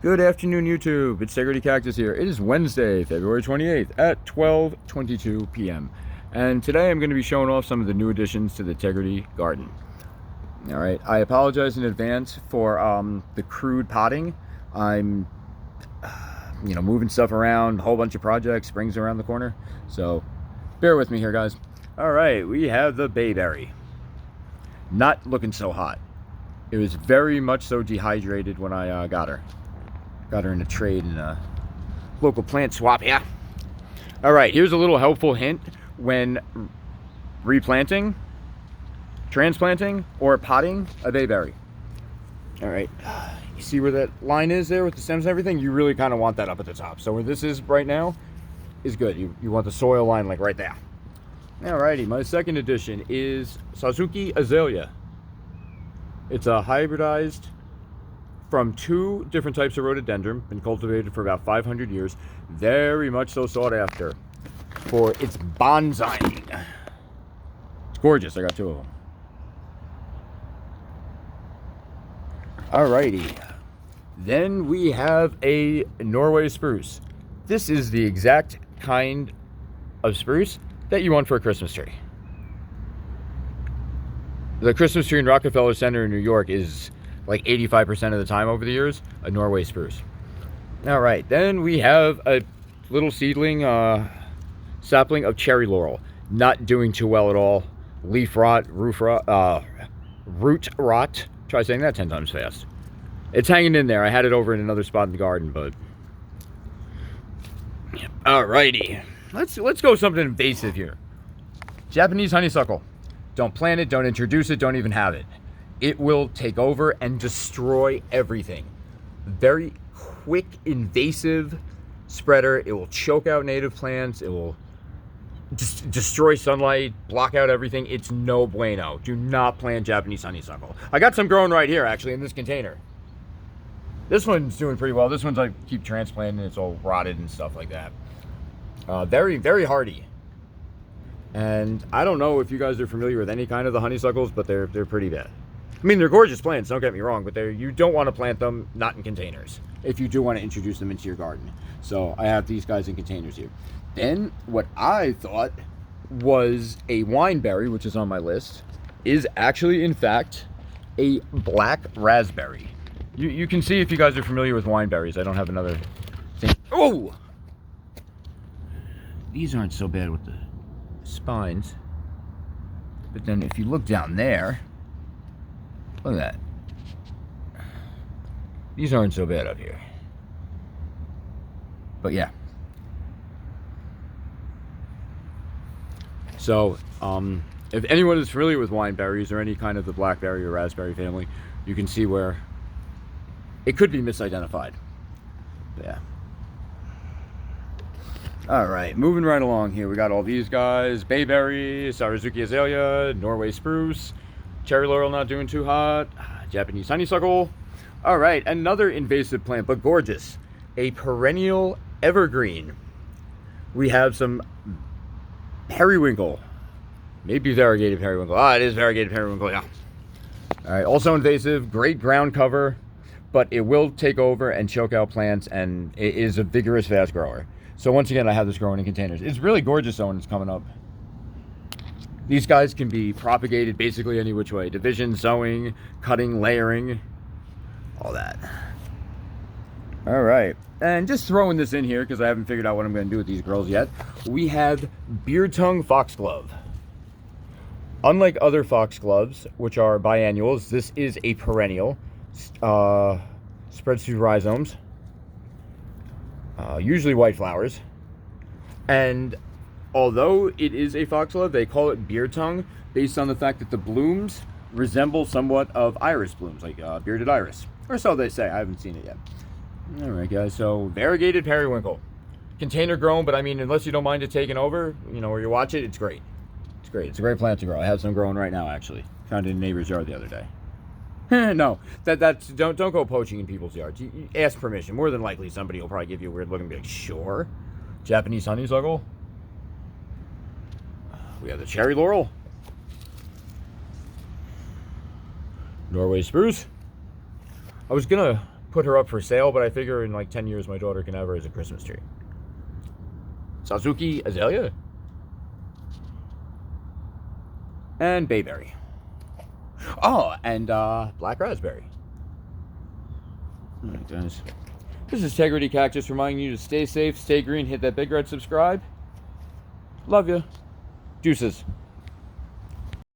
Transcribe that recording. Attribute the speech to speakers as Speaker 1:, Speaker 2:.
Speaker 1: Good afternoon, YouTube. It's Tegridy Cactus here. It is Wednesday, February 28th at 12:22 p.m. And today I'm going to be showing off some of the new additions to the Tegridy garden. All right, I apologize in advance for the crude potting. I'm, moving stuff around, a whole bunch of projects, spring's around the corner. So bear with me here, guys. All right, we have the bayberry. Not looking so hot. It was very much so dehydrated when I got her. Got her in a trade in a local plant swap, yeah. All right, here's a little helpful hint when replanting, transplanting, or potting a bayberry. All right, you see where that line is there with the stems and everything? You really kind of want that up at the top. So where this is right now is good. You want the soil line like right there. All righty, my second addition is Satzuki azalea. It's a hybridized from two different types of rhododendron, been cultivated for about 500 years. Very much so sought after for its bonsaiing. It's gorgeous. I got two of them. Alrighty. Then we have a Norway spruce. This is the exact kind of spruce that you want for a Christmas tree. The Christmas tree in Rockefeller Center in New York is like 85% of the time over the years a Norway spruce. All right, then we have a little seedling sapling of cherry laurel. Not doing too well at all. Leaf rot, root rot. Try saying that 10 times fast. It's hanging in there. I had it over in another spot in the garden, but all righty. Let's go something invasive here. Japanese honeysuckle. Don't plant it, don't introduce it, don't even have it. It will take over and destroy everything. Very quick, invasive spreader. It will choke out native plants. It will just destroy sunlight, block out everything. It's no bueno. Do not plant Japanese honeysuckle. I got some growing right here, actually, in this container. This one's doing pretty well. This one's I keep transplanting. It's all rotted and stuff like that. Very, very hardy. And I don't know if you guys are familiar with any kind of the honeysuckles, but they're pretty bad. I mean, they're gorgeous plants, don't get me wrong, but you don't want to plant them not in containers if you do want to introduce them into your garden. So I have these guys in containers here. Then what I thought was a wineberry, which is on my list, is actually, in fact, a black raspberry. You can see if you guys are familiar with wineberries. I don't have another thing. Oh! These aren't so bad with the spines. But then if you look down there, look at that. These aren't so bad up here. But yeah. So, if anyone is familiar with wineberries or any kind of the blackberry or raspberry family, you can see where it could be misidentified. But yeah. All right, moving right along here. We got all these guys: bayberry, Satzuki azalea, Norway spruce, cherry laurel not doing too hot, Japanese honeysuckle. All right, another invasive plant, but gorgeous. A perennial evergreen. We have some periwinkle. Maybe variegated periwinkle. It is variegated periwinkle, yeah. All right, also invasive, great ground cover, but it will take over and choke out plants, and it is a vigorous, fast grower. So once again, I have this growing in containers. It's really gorgeous though when it's coming up. These guys can be propagated basically any which way. Division, sowing, cutting, layering, all that. All right, and just throwing this in here because I haven't figured out what I'm going to do with these girls yet. We have beardtongue foxglove. Unlike other foxgloves, which are biannuals, this is a perennial. Spreads through rhizomes. Usually white flowers. And although it is a foxglove, they call it beardtongue based on the fact that the blooms resemble somewhat of iris blooms, like bearded iris. Or so they say. I haven't seen it yet. All right, guys. So, variegated periwinkle. Container grown, but I mean, unless you don't mind it taking over, where you watch it, it's great. It's great. It's a great plant to grow. I have some growing right now, actually. Found it in a neighbor's yard the other day. No, that's don't go poaching in people's yards. You ask permission. More than likely, somebody will probably give you a weird look and be like, "Sure." Japanese honeysuckle. We have the cherry laurel, Norway spruce. I was gonna put her up for sale, but I figure in like 10 years my daughter can have her as a Christmas tree. Satzuki, azalea. And bayberry. Oh, and black raspberry. All right, guys. This is Tegridy Cactus reminding you to stay safe, stay green, hit that big red subscribe. Love you. Deuces.